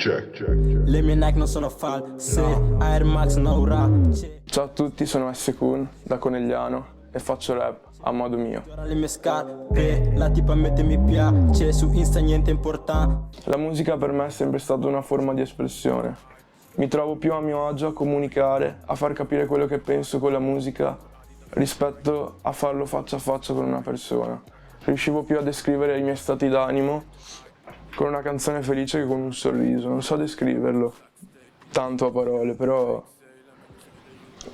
Le mie Nike non sono false, Air Max no rap. Ciao a tutti, sono S-Kun da Conegliano e faccio rap a modo mio. Le mie scarpe, la tipa mette mi piace, su Insta niente importante. La musica per me è sempre stata una forma di espressione. Mi trovo più a mio agio a comunicare, a far capire quello che penso con la musica rispetto a farlo faccia a faccia con una persona. Riuscivo più a descrivere i miei stati d'animo con una canzone felice che con un sorriso. Non so descriverlo tanto a parole, però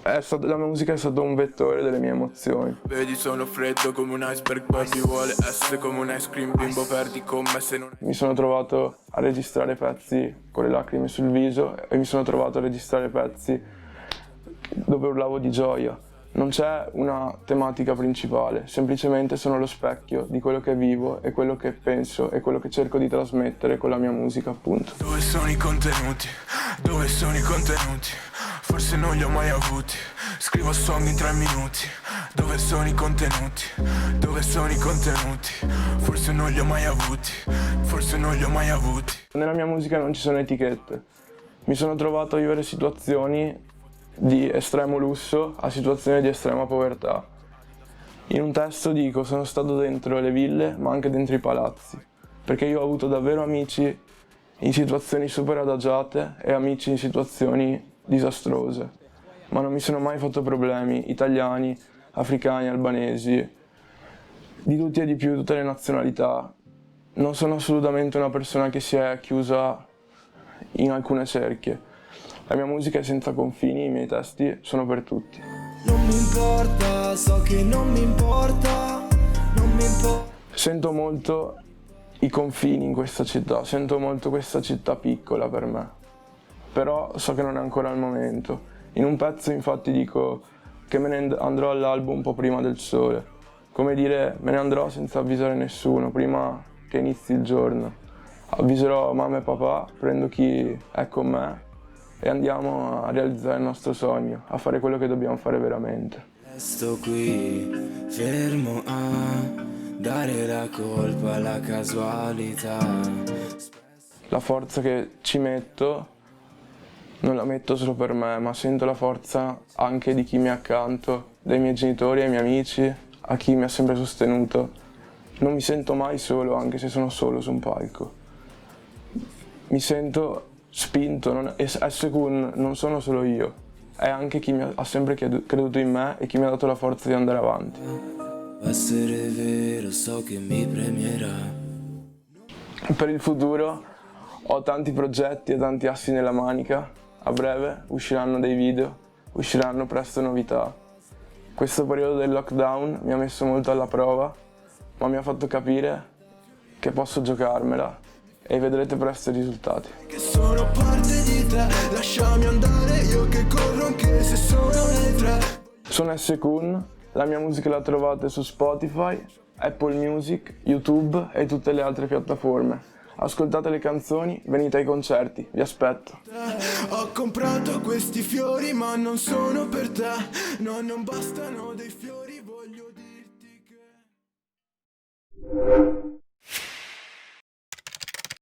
la mia musica è stata un vettore delle mie emozioni. Vedi sono freddo come un iceberg, baby vuole essere come un ice cream, bimbo perdi con me se non... Mi sono trovato a registrare pezzi con le lacrime sul viso e mi sono trovato a registrare pezzi dove urlavo di gioia. Non c'è una tematica principale, semplicemente sono lo specchio di quello che vivo e quello che penso e quello che cerco di trasmettere con la mia musica, appunto. Dove sono i contenuti? Dove sono i contenuti? Forse non li ho mai avuti. Scrivo song in 3 minuti. Dove sono i contenuti? Dove sono i contenuti? Forse non li ho mai avuti. Forse non li ho mai avuti. Nella mia musica non ci sono etichette. Mi sono trovato a vivere situazioni di estremo lusso a situazioni di estrema povertà. In un testo dico: sono stato dentro le ville ma anche dentro i palazzi, perché io ho avuto davvero amici in situazioni super adagiate e amici in situazioni disastrose, ma non mi sono mai fatto problemi. Italiani, africani, albanesi, di tutti e di più, tutte le nazionalità. Non sono assolutamente una persona che si è chiusa in alcune cerchie. La mia musica è senza confini, i miei testi sono per tutti. Non mi importa, so che non mi importa, non mi importa. Sento molto i confini in questa città, sento molto questa città piccola per me, però so che non è ancora il momento. In un pezzo infatti dico che me ne andrò all'albo un po' prima del sole, come dire me ne andrò senza avvisare nessuno, prima che inizi il giorno. Avviserò mamma e papà, prendo chi è con me e andiamo a realizzare il nostro sogno, a fare quello che dobbiamo fare veramente. Resto qui, fermo a dare la colpa alla casualità. La forza che ci metto non la metto solo per me, ma sento la forza anche di chi mi è accanto, dai miei genitori ai miei amici, a chi mi ha sempre sostenuto. Non mi sento mai solo, anche se sono solo su un palco. Mi sento spinto, S-Kun non sono solo io, è anche chi ha sempre creduto in me e chi mi ha dato la forza di andare avanti. Essere vero, so che mi premierà. Per il futuro ho tanti progetti e tanti assi nella manica. A breve usciranno dei video, usciranno presto novità. Questo periodo del lockdown mi ha messo molto alla prova, ma mi ha fatto capire che posso giocarmela e vedrete presto i risultati. Che sono parte di te, lasciami andare, io che corro anche se sono le 3. Sono S-Kun, la mia musica la trovate su Spotify, Apple Music, YouTube e tutte le altre piattaforme. Ascoltate le canzoni, venite ai concerti, vi aspetto. Ho comprato questi fiori ma non sono per te, no, non bastano dei fiori, voglio dirti che...